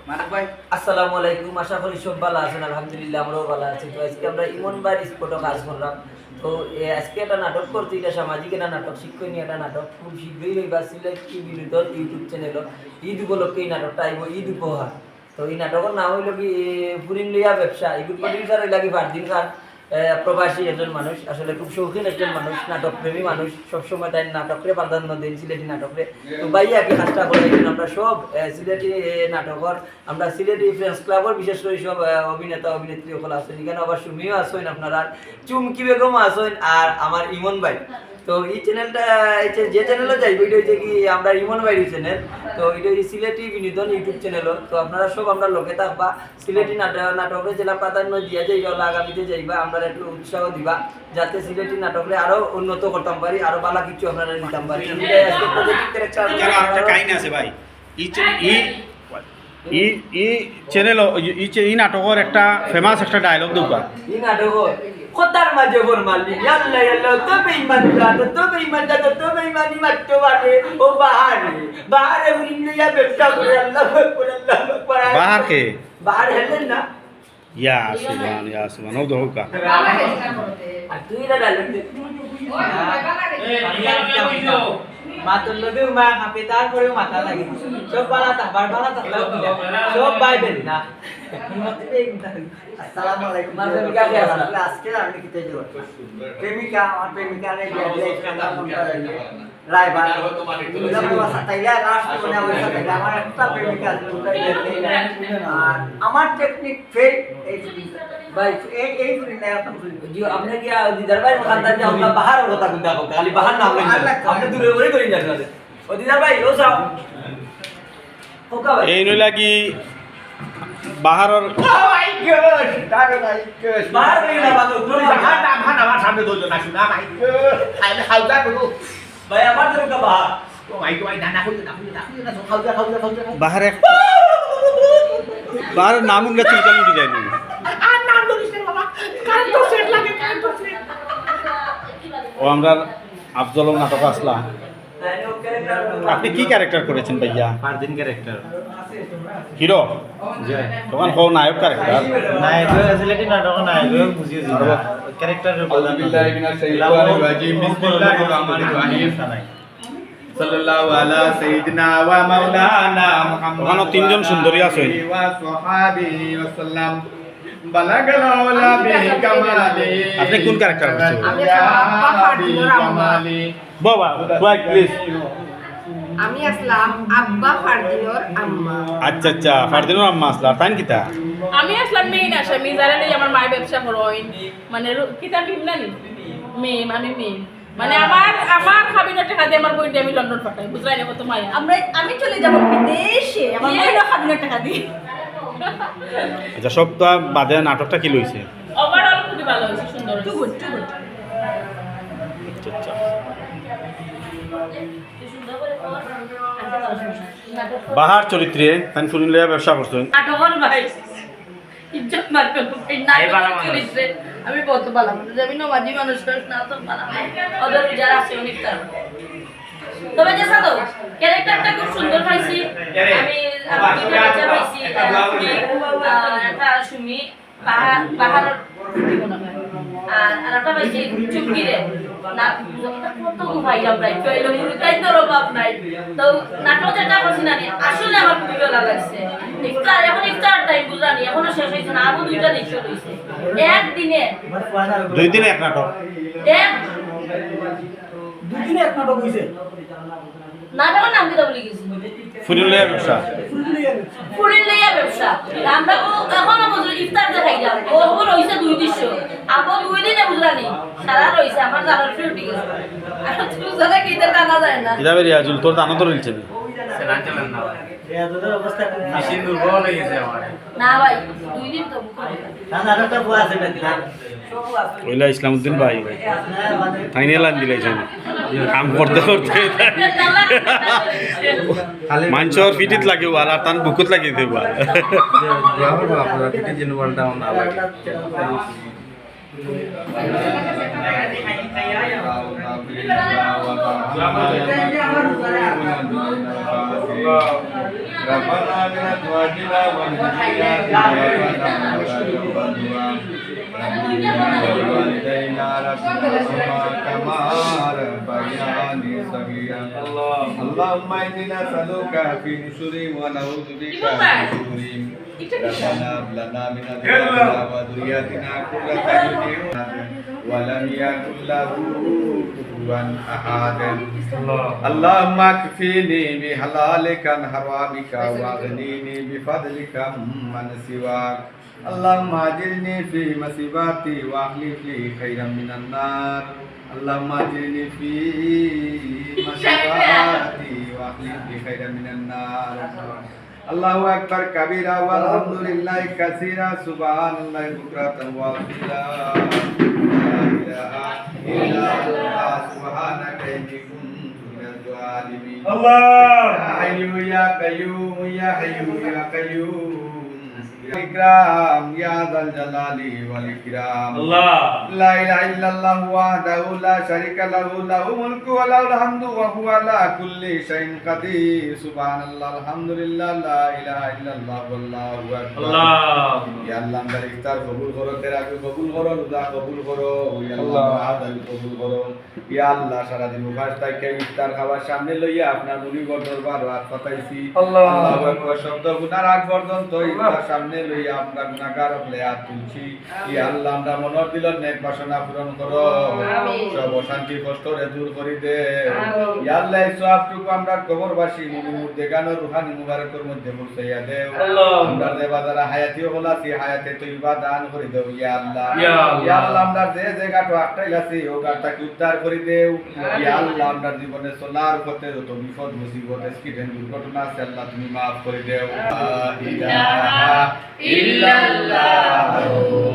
আসসালামু আলাইকুম, আশা করি সব ভালো আছেন। আলহামদুলিল্লাহ আমরাও ভালো আছি। তো আজকে আমরা ইমন ভাইয়ের স্পটে কাজ করলাম। তো আজকে একটা নাটক করছি, এটা সামাজিক একটা নাটক, শিক্ষণীয় একটা নাটক। খুব শীঘ্রই হইবা সিলেট কি বিনোদন ইউটিউব চ্যানেল ঈদ উপলক্ষে এই নাটকটা আইব, ঈদ উপহার। তো এই নাটকের নাম হইল কি ফুরিন লইয়া ব্যবসা। এগুলো প্রডিউসার হইলা কি ফারদিন খান, প্রবাসী একজন মানুষ, আসলে খুব শৌখিন একজন মানুষ, নাটক প্রেমী মানুষ, সবসময় তাই নাটকরে প্রাধান্য দেন, সিলেটি নাটকরে। তো ভাইয়া কি কাজটা করে আমরা সব সিলেটি নাটকর, আমরা সিলেটি ফ্রেন্ডস ক্লাবর বিশেষ করে সব অভিনেতা অভিনেত্রী সকল আছেন, এখানে আবার সুমিও আসেন, আপনারা চুমকি বেগম আসেন, আর আমার ইমন ভাই। তো এই চ্যানেলটা যে চ্যানেলে যাইব এটা হচ্ছে কি আমরা ইমন ভাইয়ের চ্যানেল। তো এটা হচ্ছে সিলেটি বিনোদন ইউটিউব চ্যানেলও। তো আপনারা সব আমরা লোকে থাকবা, সিলেটি নাটকের জেলা প্রাধান্য দিয়া যে এটা আগামীতে যাইবা, আমরা একটু উৎসাহ দিবা যাতে সিলেটি নাটকরে আরো উন্নত করতাম পারি, আরো ভালো কিছু আপনারা দিতাম পারি। আছে ভাই চ্যানেল ই নাটকের একটা ফেমাস একটা ডায়লগ দৌকা এই নাটক খোদার মাঝে ফরমালি আল্লাহ আল্লাহ তো বেঈমান তো বেঈমান তো বেঈমানি মারতে পারে ও বাহারে উড়িয়া ব্যবসা করে আল্লাহ আকবার আল্লাহ আকবার। বাহার কে বাহার হেলেন না ইয়া সুবহান ও দৌকা আর তুই না ডালেন দে মাতর লগে মা কাপে তার করে মাথা লাগে সব বালা সব বাইবেল না। আসসালামু আলাইকুম। প্রেমিকা কে আছে আজকে আমি কিতে যাব প্রেমিকা আমার প্রেমিকা রে রায় ভাই তোমার সাতাইলা লাস্ট মানে ওই সাতাইলা আমার একটা প্রেমিকা আছে আর আমার টেকনিক ফেল এই ভাই এই ফুরিনা জি আপনি কি দিদার ভাই খানদার যে আমরা বাহার কথা কোনটা খালি বাহার নাম লইছেন আপনি দূরে দূরে করি যান ও দিদার ভাই ও যাও ওকা ভাই এই নইলা কি বাহারর ও মাই গড দাদা ভাই গড বাহার কই না বাতো তুমি বাহার নাম আমার সামনে দইলো না শুনা ভাই খাইলে খাওয়া করু ভাই আমার তো কা বাহার ও মাই গড ভাই না কইতে না খাওয়া বাহারে বাহারের নাম উনলে চুলকানি উঠে যায়নি আর নাম ধরিস না বাবা কারেন্ট তো সেট লাগে কারেন্ট তো সেট ও আমরা আফজল নাটক আসলাম। আপনি কি ক্যারেক্টার করেছেন ভাইয়া? ফারদিন ক্যারেক্টার হিরো তখন হও নায়ক ক্যারেক্টার নায়ক সিলেটি নাটক নায়ক বুঝিয়ে দিল ক্যারেক্টারের বলা সাল্লাল্লাহু আলা সাইয়্যিদিনা ওয়া মাওলানা মুহাম্মদ ওখানে তিনজন সুন্দরী আছে ওয়া সাহাবিহি ওয়া সাল্লাম বালাগাল আওলা বিহি কামালি। আপনি কোন ক্যারেক্টার করছেন? আমি আব্বা ফারদিনের আম্মা। বাবা রাইট প্লিজ। আমি আসলাম আব্বা ফারদিনের আম্মা। আচ্ছা আচ্ছা ফারদিনুর আম্মা আসলা তাই কিতা আমি আসলাম মেইন আসামি যারা লই আমার মায়ের ব্যবসা করইন মানে কিতা বিমলানি মেম আমি মেম মানে আমার খাবিনা টাকা দিয়ে আমার বইটা আমি লন্ডন পাঠাই বুঝলাই না কত মায়া আমি চলে যাব বিদেশে আমার মহিলা খাবিনের টাকা দিয়ে। আচ্ছা সব তো বাদে নাটকটা কি লইছে? ওভারঅল খুবই ভালো হয়েছে সুন্দর টু গুড টু গুড। আচ্ছা আচ্ছা বাহার চরিত্রে তাই ফুরিনলিয়া ব্যবসা করছেন নাটকর ভাই ইজ্জত মারবে এই নাটক চরিত্রে আমি কত ভালো মানুষ আমি নমাজি মানুষ না তো ভালো ওদের যারা আছে অনেক তার তবে যে সাদো ক্যারেক্টারটা খুব সুন্দর পাইছি আমি দুইটা বাচ্চা পাইছি একটা সুমি বাহার আর একটা পাইছি চুমকি রে না কত ভাই আমরা কইলো মুরতাই তো অভাব নাই তো নাটক যেটা করছি না আসলে আমার খুবই ভালো লাগছে ইফতার টাইম বুঝানি এখনো শেষ হইছে না আরো দুইটা দৃশ্য হইছে একদিনে দুই দিনে এক নাটক এক দুদিনে এক নাটক হইছে নাটকের নাম কি বলি গেছি ফুরিনলিয়া ব্যবসা ফুরিনলিয়া ব্যবসা আমরা এখনো বুঝলি ইফতার দেখাই যাও ও হলো হইছে দুই দৃশ্য আপো দুই দিনে বুঝলানি সারা রইছে আমার জানার ফিউ ঠিক আছে আর তুই জানা কি এটা জানা যায় না কিভাবে রিয়াজুল তোর দানা তো রইছে সেলান চলেন না ভাই এদের অবস্থা খুব বেশি দুর্বল হয়ে গেছে আমার না ভাই দুই দিন তো নাটকটা বুয়া আছে না ওইলা ইসলামউদ্দিন ভাই ফাইনাল আন দিলাইছেন কাম করতে করতে মাঞ্চর ফিটিত লাগে আর তান বুকুত লাগিয়ে দেব আপনারা থেকে জিনওয়ালটা না লাগে Allah ربنا من أزواجنا وذرياتنا ربنا ولوالدينا ربنا كما ربياني صغيرا اللهم إني نسألك في نشورهم ونعوذ بك من شرورهم ربنا هب لنا من أزواجنا وذرياتنا قرة أعين ولم يكن له كفوا أحد اللهم اكفني بحلالك عن حرامك واغنني بفضلك من سواك اللهم اجرني في مصيبتي واخلف لي خيرا من النار اللهم اجرني في مصيبتي واخلف لي خيرا من النار الله أكبر كبيرا والحمد لله كثيرا سبحان الله بكرة وأصيلا لا إله إلا الله سبحانك إني كنت من الظالمين الله يا حي يا قيوم يا حي يا قيوم الإكرام يا ذا الجلال والإكرام الله لا إله إلا الله وحده لا شريك له له الملك وله الحمد وهو على كل شيء قدير سبحان الله الحمد لله لا إله إلا الله والله أكبر الله يا الله আমরা ইফতার কবুল করো তেরাবি কবুল করো রোজা কবুল করো ইয়া আল্লাহ আদাল কবুল করো ইয়া আল্লাহ সারা দিন উপাস থেকে ইফতার খাবার সামনে লইয়া আপনার মুনিবর দরবার রাত পাতাইছি আল্লাহু আকবার শব্দ গুনার আগ পর্যন্ত ইফতার সামনে লইয়া আমরা গুনাহগার হলে হাত তুলছি ইয়া আল্লাহ আমরা মনের দিল নেক বাসনা পূরণ করো সব অশান্তি কষ্ট রে দূর করি দে ইয়া আল্লাহ এই সবটুকু আমরা কবরবাসী মুমিন দেগানো রুহানি মুবারকের মধ্যে পৌঁছাইয়া দেও আমরা যে বাজারে হায়াতিও হলাছি হায়াতে তৈবা দান করে দেও ইয়া আল্লাহ ইয়া আল্লাহ আমরা যে জায়গাটা আটকাই আছি ও গাটাকে উদ্ধার করে দেও ইয়া আল্লাহ আমরা জীবনে চলার পথে যত বিপদ মুসিবত অ্যাক্সিডেন্ট দুর্ঘটনা আছে আল্লাহ তুমি মাফ করে দেও লা ইলাহা ইল্লাল্লাহ